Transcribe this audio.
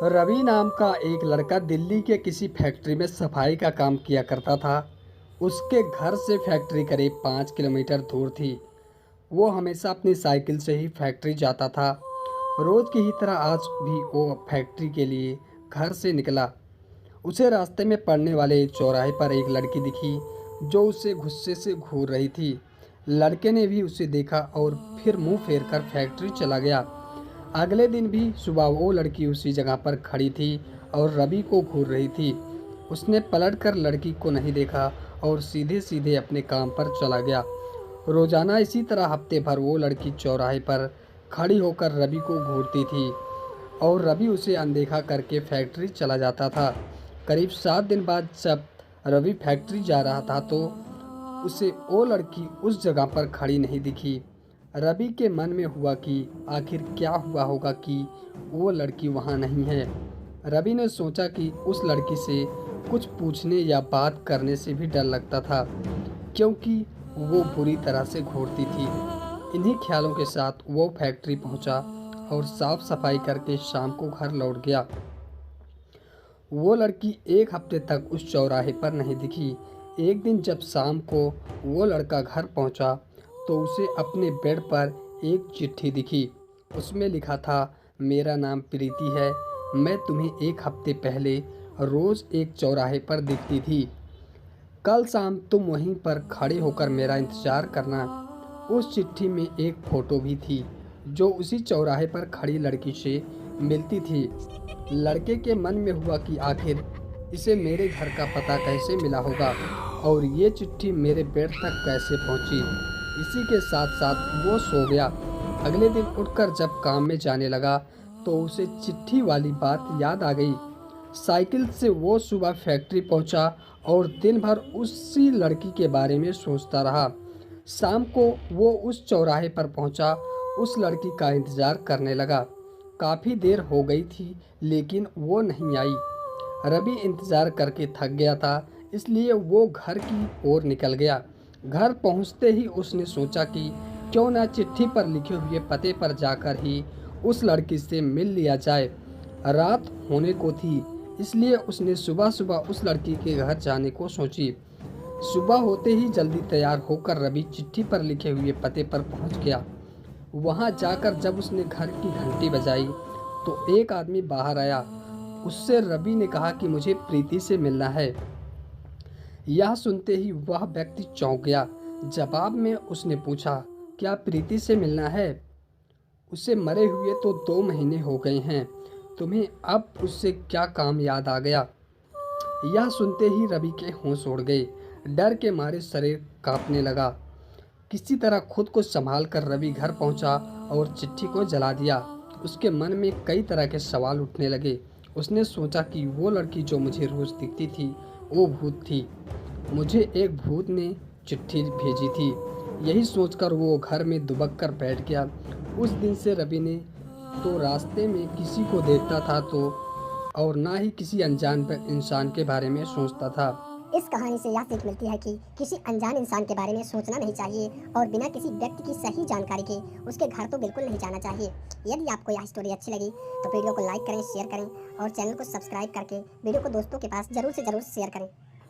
रवि नाम का एक लड़का दिल्ली के किसी फैक्ट्री में सफाई का काम किया करता था। उसके घर से फैक्ट्री करीब 5 किलोमीटर दूर थी। वो हमेशा अपनी साइकिल से ही फैक्ट्री जाता था। रोज की ही तरह आज भी वो फैक्ट्री के लिए घर से निकला। उसे रास्ते में पड़ने वाले चौराहे पर एक लड़की दिखी जो उसे गुस्से से घूर रही थी। लड़के ने भी उसे देखा और फिर मुंह फेर कर फैक्ट्री चला गया। अगले दिन भी सुबह वो लड़की उसी जगह पर खड़ी थी और रवि को घूर रही थी। उसने पलटकर लड़की को नहीं देखा और सीधे सीधे अपने काम पर चला गया। रोजाना इसी तरह हफ्ते भर वो लड़की चौराहे पर खड़ी होकर रवि को घूरती थी और रवि उसे अनदेखा करके फैक्ट्री चला जाता था। करीब 7 दिन बाद जब रवि फैक्ट्री जा रहा था तो उसे वो लड़की उस जगह पर खड़ी नहीं दिखी। रवि के मन में हुआ कि आखिर क्या हुआ होगा कि वो लड़की वहाँ नहीं है। रवि ने सोचा कि उस लड़की से कुछ पूछने या बात करने से भी डर लगता था, क्योंकि वो बुरी तरह से घूरती थी। इन्हीं ख्यालों के साथ वो फैक्ट्री पहुंचा और साफ सफाई करके शाम को घर लौट गया। वो लड़की एक हफ्ते तक उस चौराहे पर नहीं दिखी। एक दिन जब शाम को वो लड़का घर पहुंचा तो उसे अपने बेड पर एक चिट्ठी दिखी। उसमें लिखा था, मेरा नाम प्रीति है। मैं तुम्हें एक हफ्ते पहले रोज़ एक चौराहे पर दिखती थी। कल शाम तुम वहीं पर खड़े होकर मेरा इंतज़ार करना। उस चिट्ठी में एक फ़ोटो भी थी जो उसी चौराहे पर खड़ी लड़की से मिलती थी। लड़के के मन में हुआ कि आखिर इसे मेरे घर का पता कैसे मिला होगा और ये चिट्ठी मेरे बेड तक कैसे पहुंची। इसी के साथ साथ वो सो गया। अगले दिन उठकर जब काम में जाने लगा तो उसे चिट्ठी वाली बात याद आ गई। साइकिल से वो सुबह फैक्ट्री पहुंचा और दिन भर उसी लड़की के बारे में सोचता रहा। शाम को वो उस चौराहे पर पहुंचा, उस लड़की का इंतज़ार करने लगा। काफ़ी देर हो गई थी लेकिन वो नहीं आई। रवि इंतज़ार करके थक गया था, इसलिए वो घर की ओर निकल गया। घर पहुंचते ही उसने सोचा कि क्यों ना चिट्ठी पर लिखे हुए पते पर जाकर ही उस लड़की से मिल लिया जाए। रात होने को थी, इसलिए उसने सुबह सुबह उस लड़की के घर जाने को सोची। सुबह होते ही जल्दी तैयार होकर रवि चिट्ठी पर लिखे हुए पते पर पहुंच गया। वहां जाकर जब उसने घर की घंटी बजाई तो एक आदमी बाहर आया। उससे रवि ने कहा कि मुझे प्रीति से मिलना है। यह सुनते ही वह व्यक्ति चौंक गया। जवाब में उसने पूछा, क्या प्रीति से मिलना है? उसे मरे हुए तो 2 महीने हो गए हैं, तुम्हें अब उससे क्या काम याद आ गया? यह सुनते ही रवि के होश उड़ गए। डर के मारे शरीर कांपने लगा। किसी तरह खुद को संभाल कर रवि घर पहुंचा और चिट्ठी को जला दिया। उसके मन में कई तरह के सवाल उठने लगे। उसने सोचा कि वो लड़की जो मुझे रोज़ दिखती थी वो भूत थी। मुझे एक भूत ने चिट्ठी भेजी थी। यही सोचकर वो घर में दुबक कर बैठ गया। उस दिन से रवि ने तो रास्ते में किसी को देखता था तो और ना ही किसी अनजान इंसान के बारे में सोचता था। इस कहानी से यह सीख मिलती है कि किसी अनजान इंसान के बारे में सोचना नहीं चाहिए और बिना किसी व्यक्ति की सही जानकारी के उसके घर तो बिल्कुल नहीं जाना चाहिए। यदि आपको यह स्टोरी अच्छी लगी तो वीडियो को लाइक करें, शेयर करें और चैनल को सब्सक्राइब करके वीडियो को दोस्तों के पास जरूर से जरूर शेयर करें।